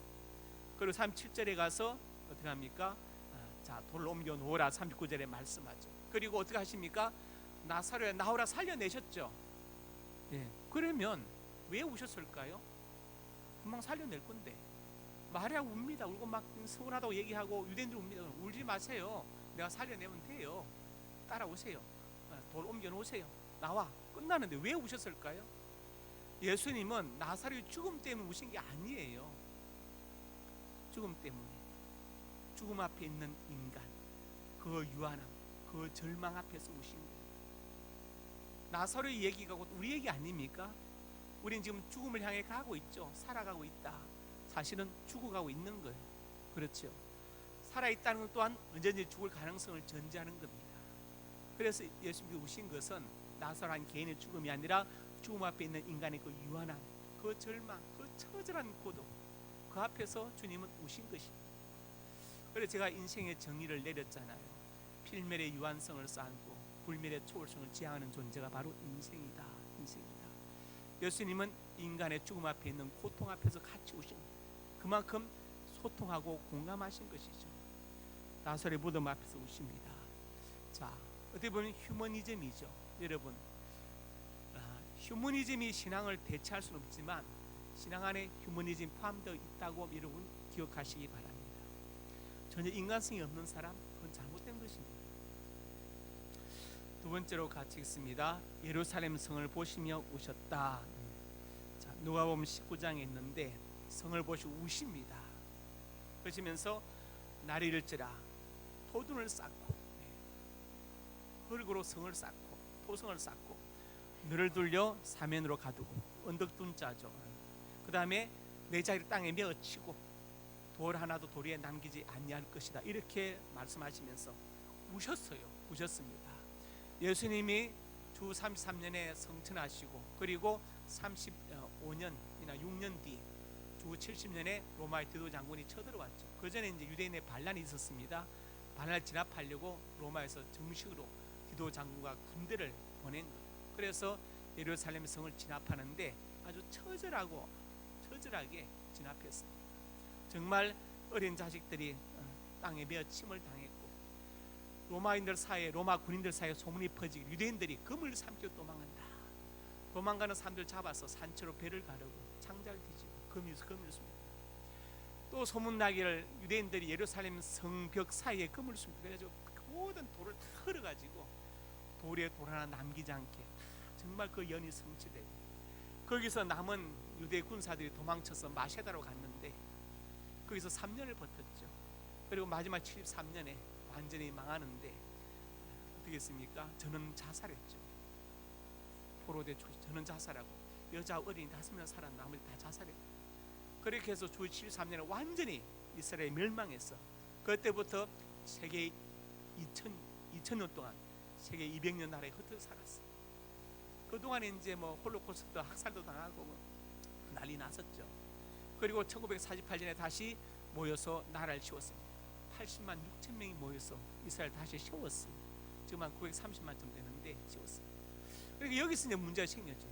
그리고 37절에 가서 어떻게 합니까? 자, 돌을 옮겨 놓으라 39절에 말씀하죠. 그리고 어떻게 하십니까? 나사렛 나오라 살려내셨죠. 예. 그러면 왜 우셨을까요? 금방 살려낼 건데. 마리아 웁니다. 울고 막 서운하다고 얘기하고 유대인들 웁니다. 울지 마세요. 내가 살려내면 돼요. 따라오세요. 돌 옮겨 놓으세요. 나와. 끝나는데 왜 우셨을까요? 예수님은 나사렛 죽음 때문에 우신 게 아니에요. 죽음 때문에. 죽음 앞에 있는 인간, 그 유한함, 그 절망 앞에서 우신 거예요. 나사렛 얘기가 곧 우리 얘기 아닙니까? 우린 지금 죽음을 향해 가고 있죠. 살아가고 있다. 사실은 죽어가고 있는 거예요. 그렇죠. 살아있다는 것 또한 언제든지 죽을 가능성을 전제하는 겁니다. 그래서 예수님이 우신 것은 나사렛 한 개인의 죽음이 아니라 죽음 앞에 있는 인간의 그 유한함, 그 절망, 그 처절한 고독, 그 앞에서 주님은 우신 것입니다. 그래서 제가 인생의 정의를 내렸잖아요. 필멸의 유한성을 쌓고 불멸의 초월성을 지향하는 존재가 바로 인생이다. 인생이다. 예수님은 인간의 죽음 앞에 있는 고통 앞에서 같이 우신 그만큼 소통하고 공감하신 것이죠. 나사렛 무덤 앞에서 우십니다. 자, 어떻게 보면 휴머니즘이죠. 여러분, 휴머니즘이 신앙을 대체할 수는 없지만 신앙 안에 휴머니즘 포함되어 있다고 여러분 기억하시기 바랍니다. 전혀 인간성이 없는 사람, 그건 잘못된 것입니다. 두 번째로 같이 읽습니다. 예루살렘 성을 보시며 우셨다. 자, 누가복음 19장에 있는데 성을 보시고 우십니다. 그러시면서 날이 이를지라 토둔을 쌓고 흙으로 성을 쌓고 토성을 쌓고 너를 돌려 사면으로 가두고 언덕둔 자죠. 그 다음에 내 자리를 땅에 메어치고 돌 하나도 돌 위에 남기지 아니할 것이다. 이렇게 말씀하시면서 우셨어요. 우셨습니다. 예수님이 주 33년에 성천하시고 그리고 35년이나 6년 뒤 주 70년에 로마의 디도 장군이 쳐들어왔죠. 그 전에 이제 유대인의 반란이 있었습니다. 반란을 진압하려고 로마에서 정식으로 디도 장군과 군대를 보낸 거예요. 그래서 예루살렘 성을 진압하는데 아주 처절하게 진압했습니다. 정말 어린 자식들이 땅에 베어 침을 당했고 로마인들 사이에 로마 군인들 사이에 소문이 퍼지고 유대인들이 금을 삼켜 도망한다. 도망가는 사람들 잡아서 산채로 배를 가르고 창자를 뒤지고 금을 씁니다. 또 소문나기를 유대인들이 예루살렘 성벽 사이에 금을 씁니다. 그래가지고 모든 돌을 다 흘어가지고 돌에 돌 하나 남기지 않게 정말 그 연이 성취되고 거기서 남은 유대 군사들이 도망쳐서 마셰다로 갔는데 거기서 3년을 버텼죠. 그리고 마지막 73년에 완전히 망하는데 어떻게 했습니까? 저는 자살했죠. 포로돼 죽었죠. 저는 자살하고 여자 어린이 5명 살아 나머지 다 자살했고 그렇게 해서 주 73년에 완전히 이스라엘이 멸망했어. 그때부터 세계 2000년 동안 세계 200년 나라에 흩어져 살았어. 그동안에 이제 뭐 홀로코스트 학살도 당하고 뭐 난리 났었죠. 그리고 1948년에 다시 모여서 나라를 세웠습니다. 80만 6천 명이 모여서 이스라엘 다시 세웠어요. 지금 한 930만 좀 되는데 세웠어요. 그러니까 여기서 이제 문제가 생겼죠.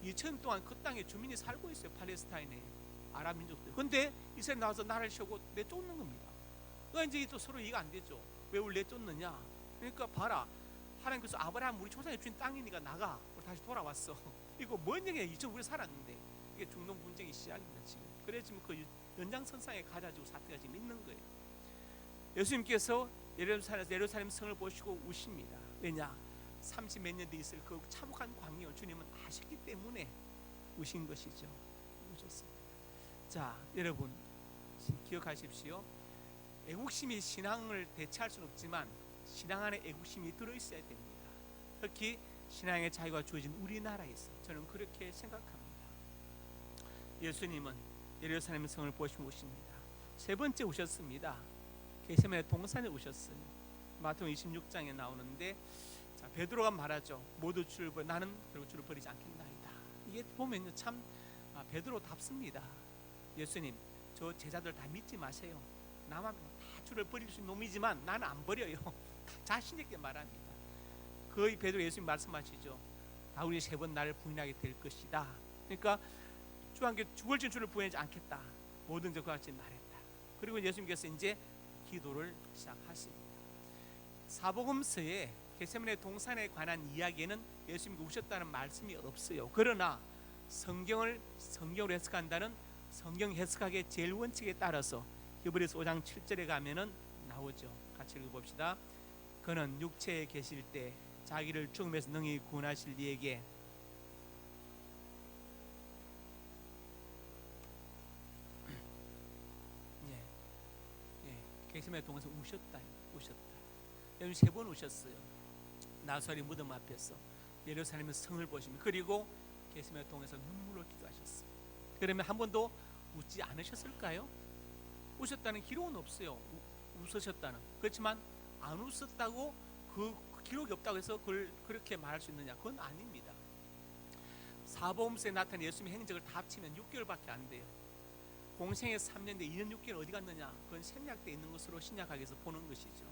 2000년 동안 그 땅에 주민이 살고 있어요. 팔레스타인에 아랍 민족들. 근데 이스라엘 나와서 나라를 세우고 내쫓는 겁니다. 그러니까 이제 또 서로 이해가 안 되죠. 왜 우리 내쫓느냐? 그러니까 봐라, 하나님께서 아브라함 우리 조상이 주인 땅이니까 나가. 우리 다시 돌아왔어. 이거 뭔 얘기야? 2000년 우리 살았는데. 이게 중동 분쟁이 시작입니다 지금. 그래서 지금 그 연장선상에 가가지고 사태가 지금 있는 거예요. 예수님께서 예루살렘 성을 보시고 우십니다. 왜냐? 30몇 년 뒤에 있을 그 참혹한 광야를 주님은 아셨기 때문에 우신 것이죠. 우셨습니다. 자, 여러분 기억하십시오. 애국심이 신앙을 대체할 수는 없지만 신앙 안에 애국심이 들어있어야 됩니다. 특히 신앙의 자유가 주어진 우리나라에서 저는 그렇게 생각합니다. 예수님은 예루살렘 성을 보시고 오십니다. 세 번째 오셨습니다. 겟세마네 동산에 오셨어요. 마태복음 26장에 나오는데, 자, 베드로가 말하죠. 모두 줄을 버려 나는 결국 줄을 버리지 않겠나이다. 이게 보면요 참 베드로답습니다. 예수님, 저 제자들 다 믿지 마세요. 나만 다 줄을 버릴 수 있는 놈이지만 나는 안 버려요. 자신 있게 말합니다. 거의 베드로 예수님 말씀하시죠. 다윗이 3번 나를 부인하게 될 것이다. 그러니까 주와 함께 죽을 줄을 부인하지 않겠다. 모든 그와 같이 말했다. 그리고 예수님께서 이제 기도를 시작하십니다. 사복음서에 겟세마네 동산에 관한 이야기에는 예수님이 우셨다는 말씀이 없어요. 그러나 성경으로 해석한다는 성경 해석학의 제일 원칙에 따라서 히브리서 5장 7절에 가면은 나오죠. 같이 읽어봅시다. 그는 육체에 계실 때 자기를 죽음에서 능히 구원하실 이에게 겟세마네 동산에서 우셨다. 여러분 3번 우셨어요. 나사렛 무덤 앞에서 예루살렘의 성을 보시면, 그리고 겟세마네 동에서 눈물로 기도하셨어요. 그러면 한 번도 웃지 않으셨을까요? 우셨다는 기록은 없어요. 웃으셨다는. 그렇지만 안 웃었다고 그 기록이 없다고 해서 그걸 그렇게 말할 수 있느냐? 그건 아닙니다. 사복음서에 나타난 예수님의 행적을 다 합치면 6개월밖에 안 돼요. 공생애 3년인데 2년 6개월 어디 갔느냐? 그건 생략되어 있는 것으로 신약학에서 보는 것이죠.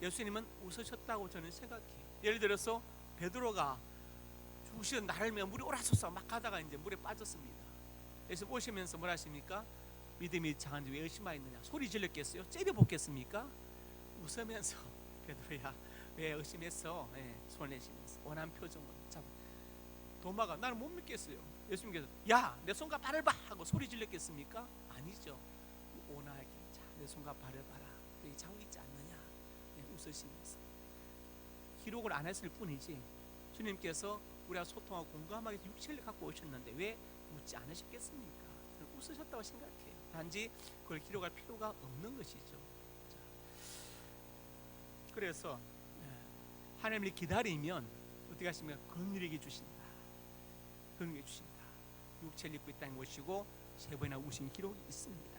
예수님은 웃으셨다고 저는 생각해요. 예를 들어서 베드로가 죽으시던 나를 며 물이 오라소서 막 가다가 이제 물에 빠졌습니다. 그래서 오시면서 뭐라 하십니까? 믿음이 작은지 왜 의심하였느냐? 소리 질렀겠어요? 째려보겠습니까? 웃으면서 베드로야 왜 의심했어? 손을 내시면서 원한 표정으로. 자, 도마가 나는 못 믿겠어요. 예수님께서 야 내 손과 발을 봐 하고 소리 질렀겠습니까? 아니죠. 온화하게 자, 내 손과 발을 봐라. 여기 자국 있지 않느냐? 웃으시면서. 기록을 안 했을 뿐이지 주님께서 우리와 소통하고 공감하기 위해서 육체를 갖고 오셨는데 왜 웃지 않으셨겠습니까? 저는 웃으셨다고 생각해요. 단지 그걸 기록할 필요가 없는 것이죠. 자, 그래서 하나님을 기다리면 어떻게 하십니까? 긍휼히 주신다. 긍휼히 주신다. 육체를 입고 이 땅에 오시고 3번이나 우신 기록이 있습니다.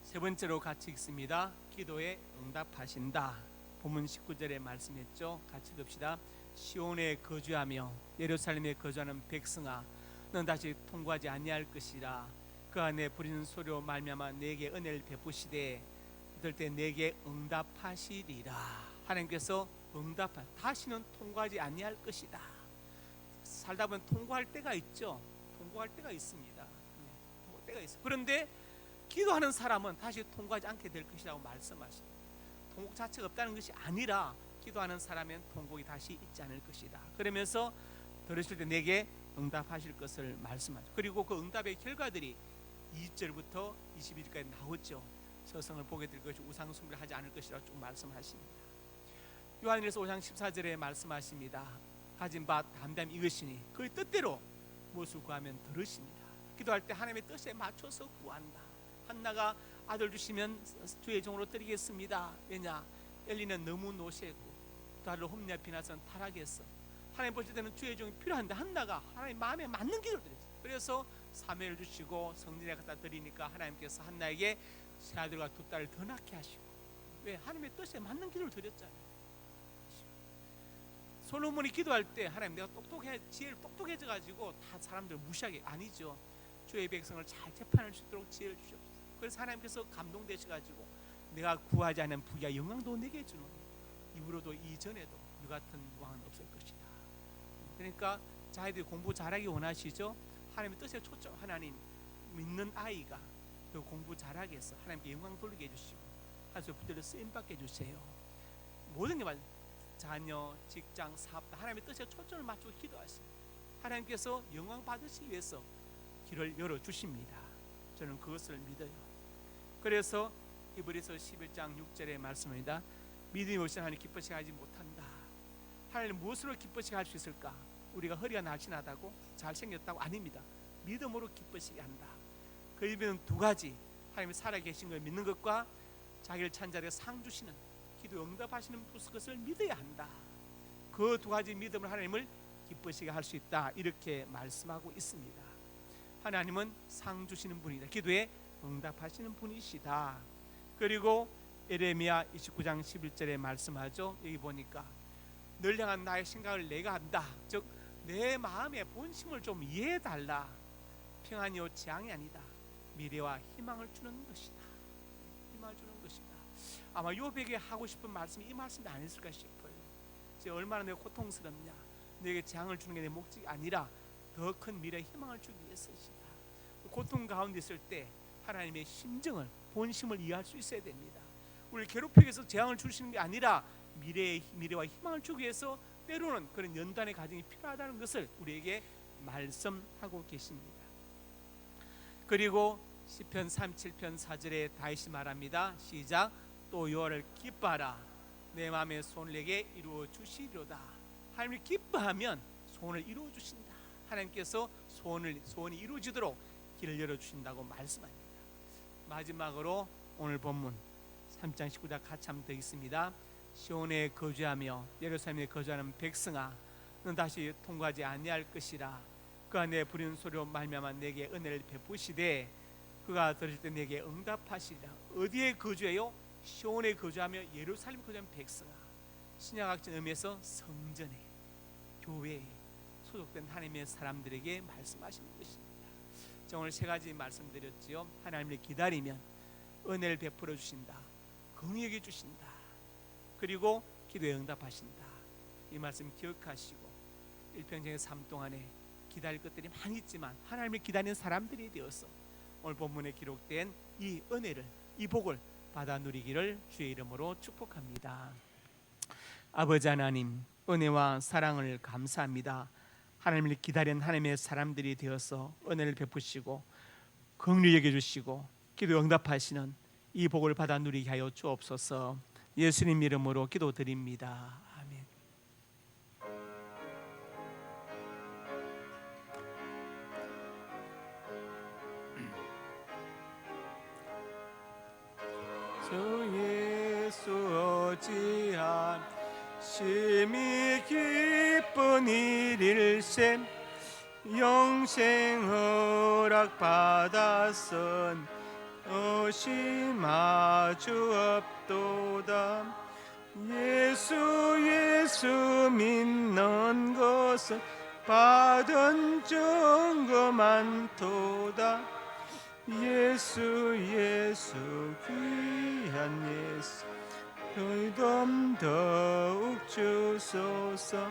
세 번째로 같이 읽습니다. 기도에 응답하신다. 본문 19절에 말씀했죠. 같이 읽읍시다. 시온에 거주하며 예루살렘에 거주하는 백성아, 넌 다시 통과하지 아니할 것이라. 그 안에 부리는 소리로 말미암아 내게 은혜를 베푸시되 그럴 때 내게 응답하시리라. 하나님께서 다시는 통과하지 아니할 것이다. 살다 보면 통과할 때가 있죠. 통과할 때가 있습니다. 때가 있어. 그런데 기도하는 사람은 다시 통과하지 않게 될 것이라고 말씀하십니다. 통곡 자체가 없다는 것이 아니라 기도하는 사람은 통곡이 다시 있지 않을 것이다. 그러면서 들으실 때 내게 응답하실 것을 말씀하죠. 그리고 그 응답의 결과들이 20절부터 21절까지 나오죠. 서성을 보게 될 것이 우상 숭배를 하지 않을 것이라고 쭉 말씀하십니다. 요한일서 5장 14절에 말씀하십니다. 가진 바 담담히 이것이니 그의 뜻대로 무엇을 구하면 들으십니다. 기도할 때 하나님의 뜻에 맞춰서 구한다. 한나가 아들 주시면 주의 종으로 드리겠습니다. 왜냐? 엘리는 너무 노쇠고 또 아들 홈리아 비나서는 타락했어. 하나님 보실 때는 주의 종이 필요한데 한나가 하나님 마음에 맞는 기도를 드렸어요. 그래서 사명을 주시고 성전에 갖다 드리니까 하나님께서 한나에게 세 아들과 두 딸을 더 낳게 하시고, 왜? 하나님의 뜻에 맞는 기도를 드렸잖아요. 솔로몬이 기도할 때 하나님, 내가 지혜를 똑똑해져 가지고 다 사람들 무시하게, 아니죠. 주의 백성을 잘 재판할 수 있도록 지혜를 주셨어요. 그래서 하나님께서 감동되셔 가지고 내가 구하지 않은 부귀와 영광도 내게 주노니 이후로도 이전에도 이 같은 왕은 없을 것이다. 그러니까 자기들이 공부 잘하기 원하시죠. 하나님의 뜻에 초점, 하나님 믿는 아이가 그 공부 잘하게 해서 하나님께 영광 돌리게 해주시고 하나님의 부들을 쓰임받게 해주세요. 모든 게 맞아요. 자녀, 직장, 사업 다 하나님의 뜻에 초점을 맞추고 기도하세요. 하나님께서 영광 받으시기 위해서 길을 열어주십니다. 저는 그것을 믿어요. 그래서 히브리서 11장 6절의 말씀입니다. 믿음이 없이 하나님 기뻐시게 하지 못한다. 하나님 무엇으로 기뻐시게 할 수 있을까? 우리가 허리가 날씬하다고 잘생겼다고? 아닙니다. 믿음으로 기뻐시게 한다. 그 의미는 두 가지, 하나님이 살아계신 걸 믿는 것과 자기를 찬 자에게 상 주시는, 기도 응답하시는 것을 믿어야 한다. 그 두 가지 믿음을 하나님을 기쁘시게 할 수 있다, 이렇게 말씀하고 있습니다. 하나님은 상 주시는 분이다. 기도에 응답하시는 분이시다. 그리고 에레미야 29장 11절에 말씀하죠. 여기 보니까 널 향한 나의 생각을 내가 안다. 즉 내 마음의 본심을 좀 이해해달라. 평안이요 재앙이 아니다. 미래와 희망을 주는 것이다. 희망을 주는 것이다. 아마 요백에 하고 싶은 말씀이 이 말씀이 아니었을까 싶어요. 얼마나 내가 고통스럽냐. 너에게 재앙을 주는 게 내 목적이 아니라 더 큰 미래 희망을 주기 위해서이다. 고통 가운데 있을 때 하나님의 심정을, 본심을 이해할 수 있어야 됩니다. 우리 괴롭히기 위해서 재앙을 주시는 게 아니라 미래와 희망을 주기 위해서 때로는 그런 연단의 과정이 필요하다는 것을 우리에게 말씀하고 계십니다. 그리고 시편 37편 4절에 다시 말합니다. 시작. 또 여호와를 기뻐하라. 내 마음의 소원을 내게 이루어 주시리로다. 하나님을 기뻐하면 소원을 이루어 주신다. 하나님께서 소원이 이루어지도록 길을 열어 주신다고 말씀합니다. 마지막으로 오늘 본문 3장 19절 같이 한번 더 있습니다. 시온에 거주하며 예루살렘에 거주하는 백성아, 너는 다시 통과하지 아니할 것이라. 그가 내 부르는 소리로 말미암아 내게 은혜를 베푸시되 그가 들으실 때 내게 응답하시리라. 어디에 거주해요? 시온에 거주하며 예루살렘에 거주하는 백성아. 신약학적 의미에서 성전에, 교회에 소속된 하나님의 사람들에게 말씀하시는 것입니다. 제가 오늘 세 가지 말씀드렸지요. 하나님을 기다리면 은혜를 베풀어 주신다, 긍휼히 주신다, 그리고 기도에 응답하신다. 이 말씀 기억하시고 일평생의 삶 동안에 기다릴 것들이 많이 있지만 하나님을 기다리는 사람들이 되어서 오늘 본문에 기록된 이 은혜를, 이 복을 받아 누리기를 주의 이름으로 축복합니다. 아버지 하나님, 은혜와 사랑을 감사합니다. 하나님을 기다리는 하나님의 사람들이 되어서 은혜를 베푸시고 긍휼히 여겨주시고 기도에 응답하시는 이 복을 받아 누리게 하여 주옵소서. 예수님 이름으로 기도드립니다. 아멘. 주 예수 어찌한 심히 기쁜 일일세 영생 허락 받았선 의심하주 없도다. 예수 믿는 것은 받은 증거 많도다. 예수 귀한 예수 믿음 더욱 주소서.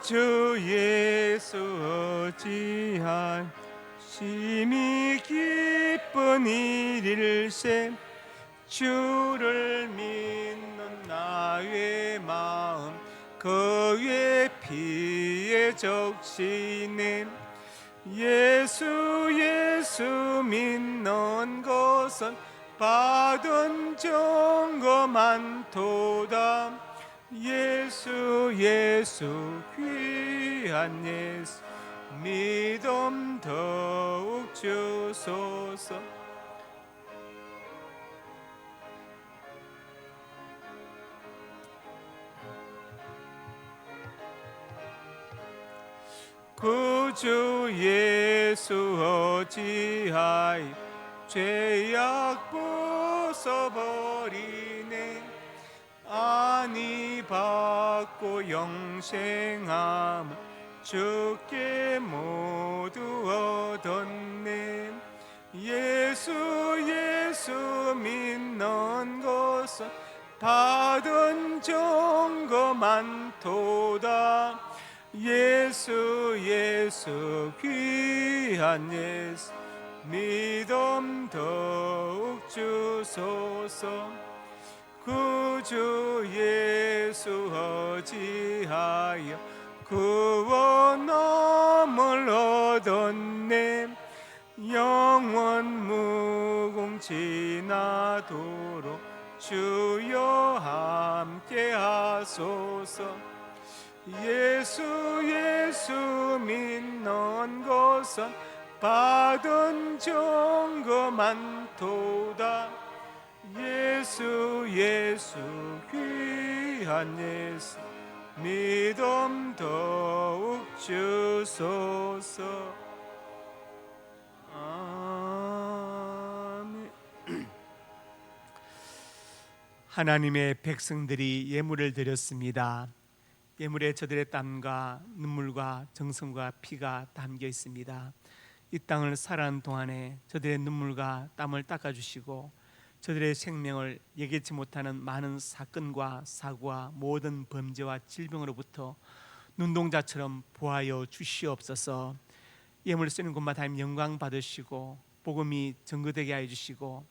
주 예수 어찌한 심히 기쁜 일일세 주를 믿는 나의 마음 그의 피에 적시네. 예수 믿는 것은 받은 증거 많도다. 예수 귀한 예수 믿음 더욱 주소서. 구주 예수 어찌하여 죄악 벗어버리네. 아니 받고 영생함 주께 모두 얻었네. 예수 믿는 것은 받은 증거 많도다. 예수 귀한 예수 믿음 더욱 주소서. 구주 예수 어찌하여 구원함을 얻었네. 영원 무궁 지나도록 주여 함께 하소서. 예수 믿는 것은 받은 증거 많도다. 예수 귀한 예수 믿음 더욱 주소서. 아멘. 하나님의 백성들이 예물을 드렸습니다. 예물에 저들의 땀과 눈물과 정성과 피가 담겨 있습니다. 이 땅을 살아가는 동안에 저들의 눈물과 땀을 닦아주시고 저들의 생명을 예기치 못하는 많은 사건과 사고와 모든 범죄와 질병으로부터 눈동자처럼 보하여 주시옵소서. 예물 쓰는 곳마다 하나님 영광 받으시고 복음이 증거되게 하여 주시고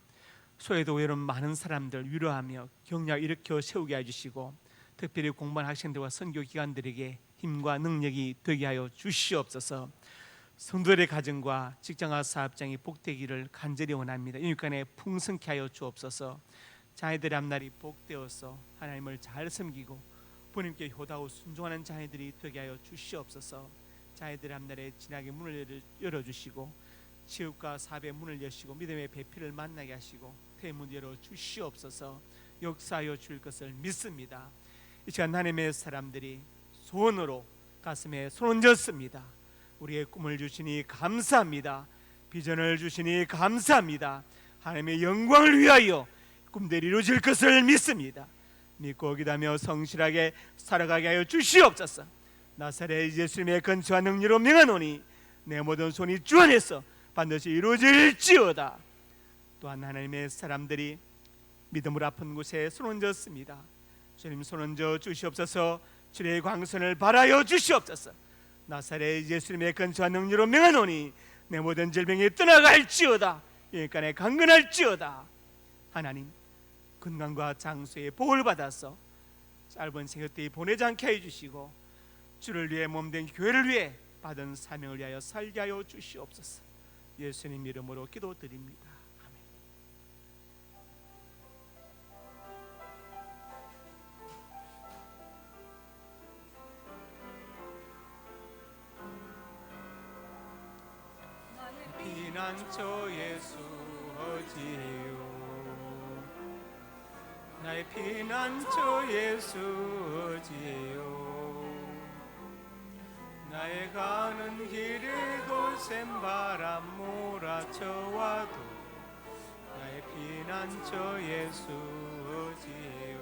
소외도 외로운 많은 사람들 위로하며 격려 일으켜 세우게 하여 주시고 특별히 공부하는 학생들과 선교 기관들에게 힘과 능력이 되게 하여 주시옵소서. 성도들의 가정과 직장과 사업장이 복되기를 간절히 원합니다. 인육간에 풍성케 하여 주옵소서. 자녀들의 앞날이 복되어서 하나님을 잘 섬기고 부모님께 효다하고 순종하는 자녀들이 되게 하여 주시옵소서. 자녀들의 앞날에 진하게 문을 열어주시고 치유과 사업의 문을 여시고 믿음의 배필을 만나게 하시고 태문 열어 주시옵소서. 역사하여 줄 것을 믿습니다. 이 시간 하나님의 사람들이 소원으로 가슴에 손 얹었습니다. 우리의 꿈을 주시니 감사합니다. 비전을 주시니 감사합니다. 하나님의 영광을 위하여 꿈들이 이루어질 것을 믿습니다. 믿고 기다며 성실하게 살아가게 하여 주시옵소서. 나사렛 예수님의 건처와 능력으로 명하노니 내 모든 손이 주 안에서 반드시 이루어질지어다. 또한 하나님의 사람들이 믿음으로 아픈 곳에 손 얹었습니다. 주님 손 얹어 주시옵소서. 주의 광선을 발하여 주시옵소서. 나사렛 예수님의 건처와 능력으로 명하노니 내 모든 질병이 떠나갈지어다. 영육간에 강건할지어다. 하나님 건강과 장수의 복을 받아서 짧은 생애때 보내지 않게 해주시고 주를 위해 몸된 교회를 위해 받은 사명을 위하여 살게 하여 주시옵소서. 예수님 이름으로 기도드립니다. 아멘. 피난처 예수 어디에요? 나의 피난처 예수 어디에요? 나의 가는 길에도 샘바람 몰아쳐와도 나의 피난처 예수 어디에요?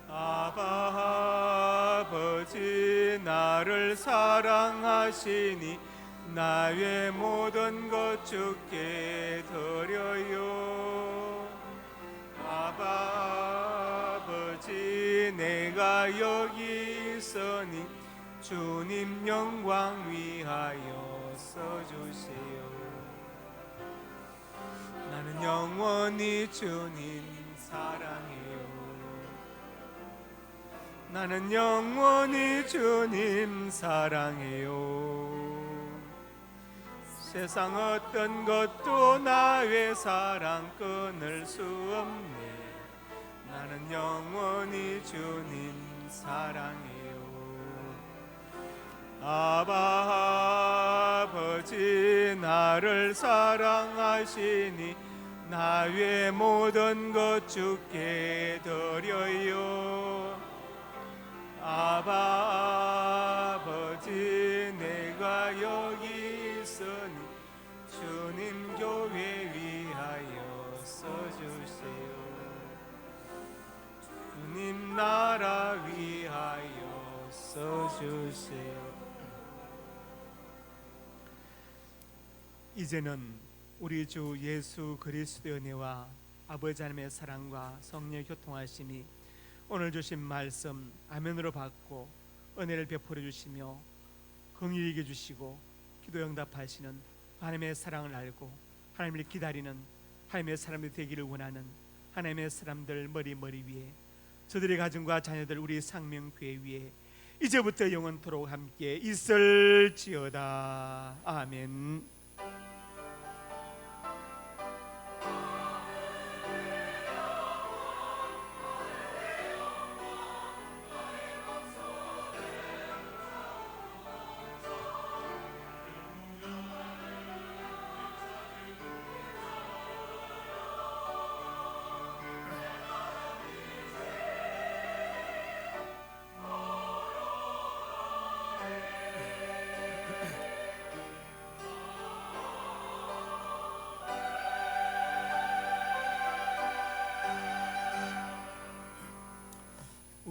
아바 아버지 나를 사랑하시니 나의 모든 것 주께 드려요. 아바 아버지 내가 여기 있으니 주님 영광 위하여 써주세요. 나는 영원히 주님 사랑해요. 나는 영원히 주님 사랑해요. 세상 어떤 것도 나의 사랑 끊을 수 없네. 나는 영원히 주님 사랑해요. 아바 아버지 나를 사랑하시니 나의 모든 것 주께 드려요. 아바 아버지 내가 여기 있으니 주님 교회 위하여 써주세요. 주님 나라 위하여 써주세요. 이제는 우리 주 예수 그리스도의 은혜와 아버지 하나님의 사랑과 성령의 교통하심이 오늘 주신 말씀 아멘으로 받고 은혜를 베풀어 주시며 긍휼히 여겨 주시고 기도 응답하시는 하나님의 사랑을 알고 하나님을 기다리는 하나님의 사람이 되기를 원하는 하나님의 사람들 머리 위에 저들의 가정과 자녀들 우리 상명교회 위에 이제부터 영원토록 함께 있을지어다. 아멘.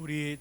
우리